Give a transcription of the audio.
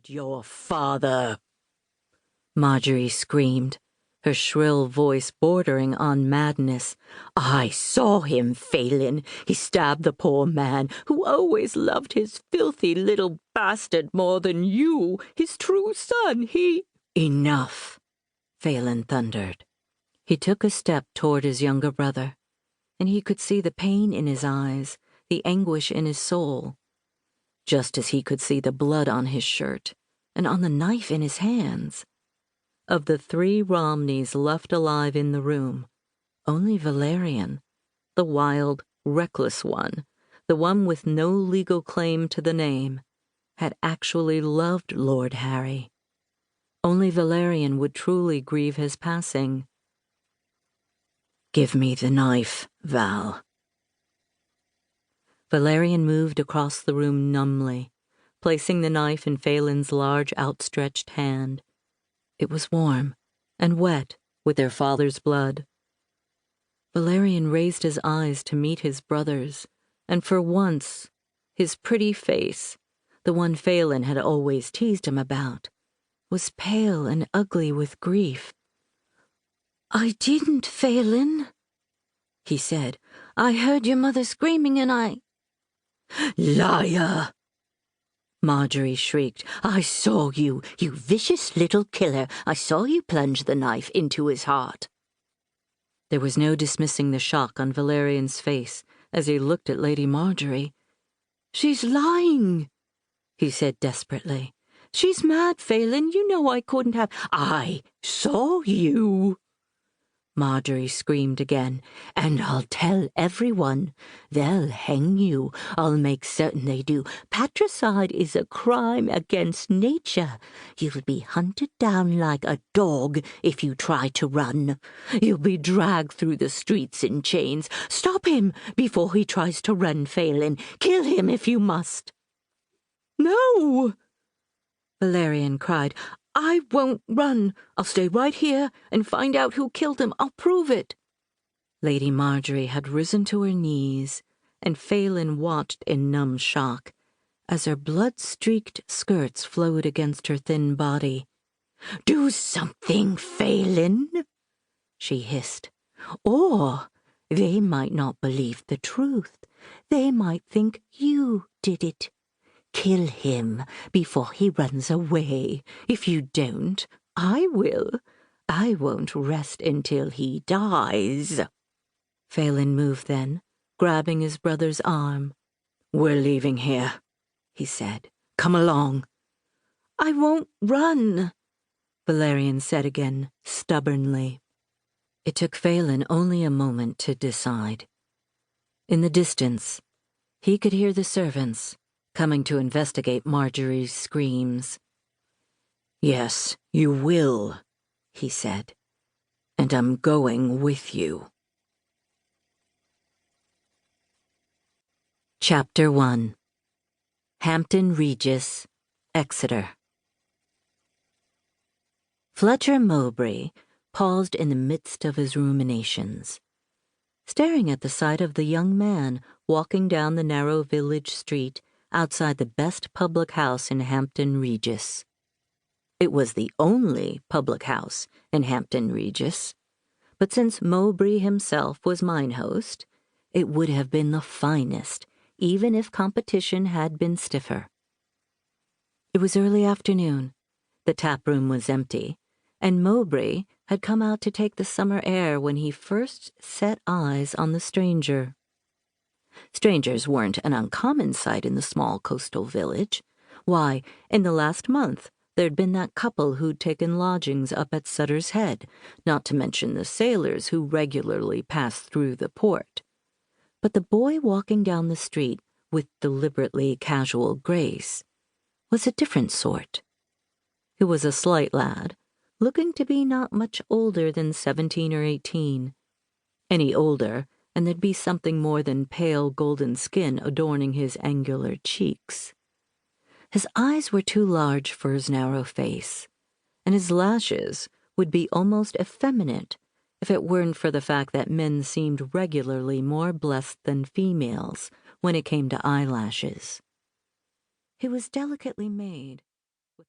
murdered your father," Marjorie screamed, her shrill voice bordering on madness. "I saw him, Phelan. He stabbed the poor man who always loved his filthy little bastard more than you, his true son. Enough," Phelan thundered. He took a step toward his younger brother, and he could see the pain in his eyes, the anguish in his soul, just as he could see the blood on his shirt and on the knife in his hands. Of the 3 Romneys left alive in the room, only Valerian, the wild, reckless one, the one with no legal claim to the name, had actually loved Lord Harry. Only Valerian would truly grieve his passing. "Give me the knife, Val." Valerian moved across the room numbly, placing the knife in Phelan's large outstretched hand. It was warm and wet with their father's blood. Valerian raised his eyes to meet his brother's, and for once, his pretty face, the one Phelan had always teased him about, was pale and ugly with grief. "I didn't, Phelan," he said. "I heard your mother screaming and I—" "Liar!" Marjorie shrieked. "I saw you, you vicious little killer. I saw you plunge the knife into his heart." There was no dismissing the shock on Valerian's face as he looked at Lady Marjorie. "She's lying," he said desperately. "She's mad, Phelan. You know I couldn't have—" "I saw you," Marjorie screamed again, "and I'll tell everyone. They'll hang you. I'll make certain they do. Patricide is a crime against nature. You'll be hunted down like a dog if you try to run. You'll be dragged through the streets in chains. Stop him before he tries to run, Phelan. Kill him if you must." "No!" Valerian cried. "I won't run. I'll stay right here and find out who killed him. I'll prove it." Lady Marjorie had risen to her knees, and Phelan watched in numb shock as her blood-streaked skirts flowed against her thin body. "Do something, Phelan," she hissed. "Or they might not believe the truth. They might think you did it. Kill him before he runs away. If you don't, I will. I won't rest until he dies." Phelan moved then, grabbing his brother's arm. "We're leaving here," he said. "Come along." "I won't run," Valerian said again, stubbornly. It took Phelan only a moment to decide. In the distance, he could hear the servants coming to investigate Marjorie's screams. "Yes, you will," he said, "and I'm going with you." Chapter 1. Hampton Regis, Exeter. Fletcher Mowbray paused in the midst of his ruminations, staring at the sight of the young man walking down the narrow village street outside the best public house in Hampton Regis. It was the only public house in Hampton Regis, but since Mowbray himself was mine host, it would have been the finest, even if competition had been stiffer. It was early afternoon, the tap room was empty, and Mowbray had come out to take the summer air when he first set eyes on the stranger. Strangers weren't an uncommon sight in the small coastal village. Why, in the last month, there'd been that couple who'd taken lodgings up at Sutter's Head, not to mention the sailors who regularly passed through the port. But the boy walking down the street with deliberately casual grace was a different sort. He was a slight lad, looking to be not much older than 17 or 18. Any older, and there'd be something more than pale golden skin adorning his angular cheeks. His eyes were too large for his narrow face, and his lashes would be almost effeminate if it weren't for the fact that men seemed regularly more blessed than females when it came to eyelashes. He was delicately made,